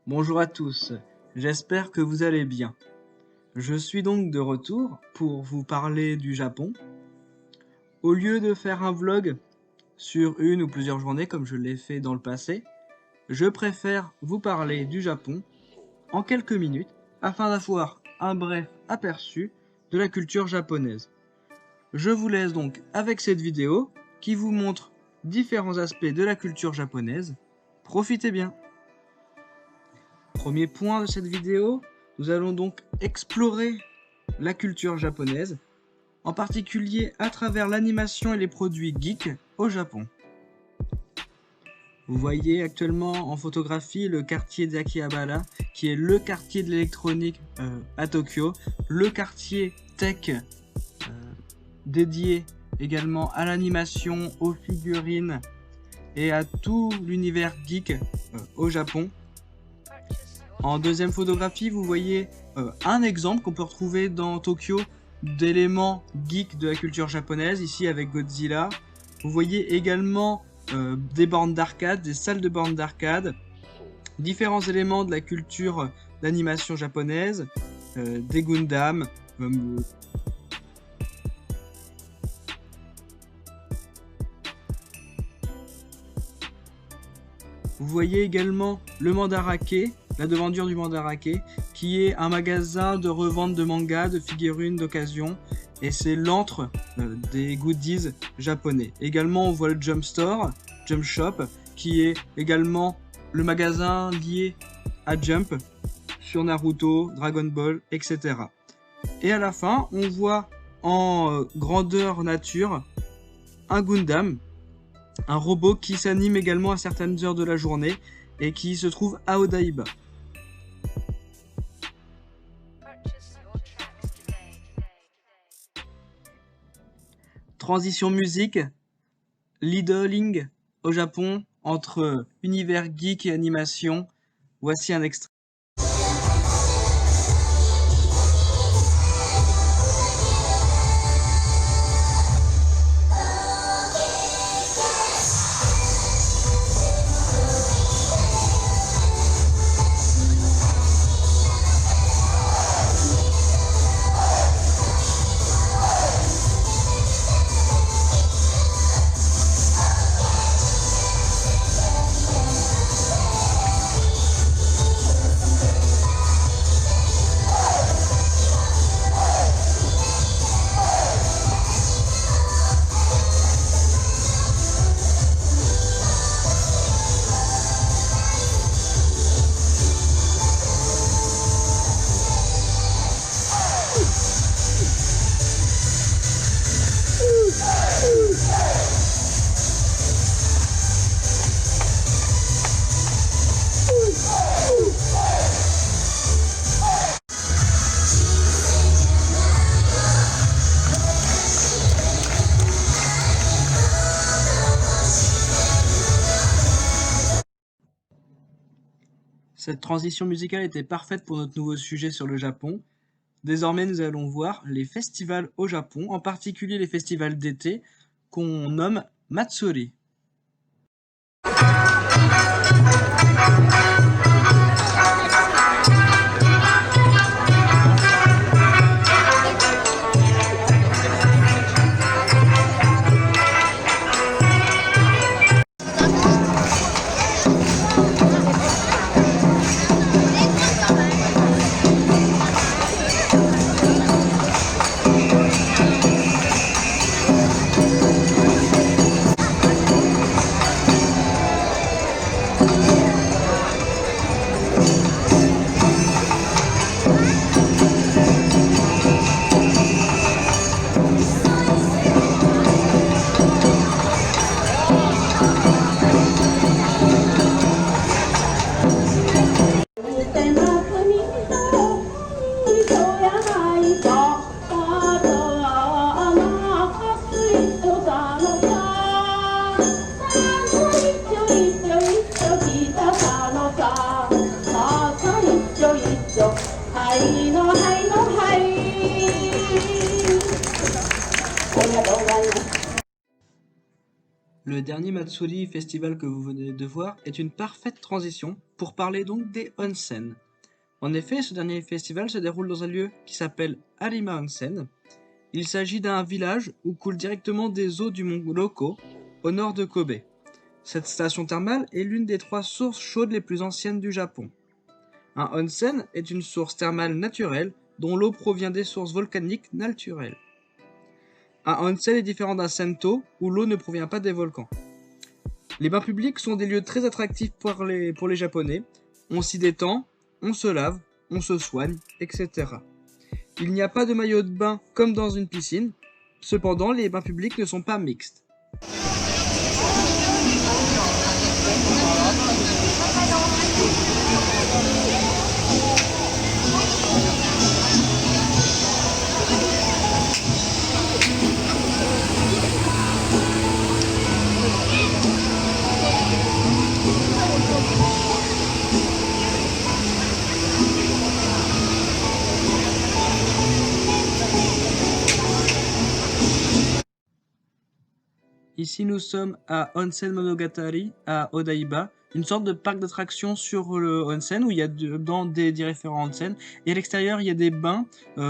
Bonjour à tous, j'espère que vous allez bien. Je suis donc de retour pour vous parler du Japon. Au lieu de faire un vlog sur une ou plusieurs journées comme je l'ai fait dans le passé, je préfère vous parler du Japon en quelques minutes afin d'avoir un bref aperçu de la culture japonaise. Je vous laisse donc avec cette vidéo qui vous montre différents aspects de la culture japonaise. Profitez bien! Premier point de cette vidéo, nous allons donc explorer la culture japonaise, en particulier à travers l'animation et les produits geeks au Japon. Vous voyez actuellement en photographie le quartier d'Akihabara, qui est le quartier de l'électronique à Tokyo, le quartier tech dédié également à l'animation, aux figurines et à tout l'univers geek au Japon. En deuxième photographie, vous voyez un exemple qu'on peut retrouver dans Tokyo d'éléments geeks de la culture japonaise, ici avec Godzilla. Vous voyez également des bornes d'arcade, des salles de bornes d'arcade, différents éléments de la culture d'animation japonaise, des Gundam, vous voyez également le Mandarake, la devanture du Mandarake, qui est un magasin de revente de mangas, de figurines d'occasion, et c'est l'antre des goodies japonais. Également, on voit le Jump Store, Jump Shop, qui est également le magasin lié à Jump, sur Naruto, Dragon Ball, etc. Et à la fin, on voit en grandeur nature un Gundam, un robot qui s'anime également à certaines heures de la journée et qui se trouve à Odaiba. Transition musique, l'idoling au Japon entre univers geek et animation. Voici un extrait. Cette transition musicale était parfaite pour notre nouveau sujet sur le Japon. Désormais, nous allons voir les festivals au Japon, en particulier les festivals d'été qu'on nomme Matsuri. Le dernier Matsuri festival que vous venez de voir est une parfaite transition pour parler donc des onsen. En effet, ce dernier festival se déroule dans un lieu qui s'appelle Arima Onsen. Il s'agit d'un village où coulent directement des eaux du mont Loko, au nord de Kobe. Cette station thermale est l'une des 3 sources chaudes les plus anciennes du Japon. Un onsen est une source thermale naturelle dont l'eau provient des sources volcaniques naturelles. Un onsen est différent d'un sento où l'eau ne provient pas des volcans. Les bains publics sont des lieux très attractifs pour les Japonais. On s'y détend, on se lave, on se soigne, etc. Il n'y a pas de maillot de bain comme dans une piscine. Cependant, les bains publics ne sont pas mixtes. Ici, nous sommes à Onsen Monogatari, à Odaiba, une sorte de parc d'attractions sur le onsen où il y a dedans des différents onsen. Et à l'extérieur, il y a des bains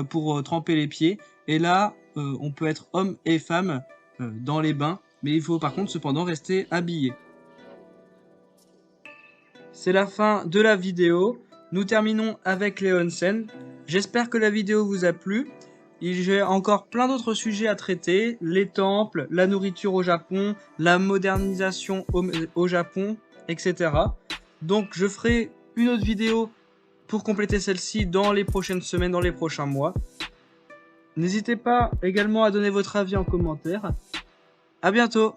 pour tremper les pieds. Et là, on peut être homme et femme dans les bains. Mais il faut par contre cependant rester habillé. C'est la fin de la vidéo. Nous terminons avec les onsen. J'espère que la vidéo vous a plu. J'ai encore plein d'autres sujets à traiter, les temples, la nourriture au Japon, la modernisation au Japon, etc. Donc je ferai une autre vidéo pour compléter celle-ci dans les prochaines semaines, dans les prochains mois. N'hésitez pas également à donner votre avis en commentaire. À bientôt!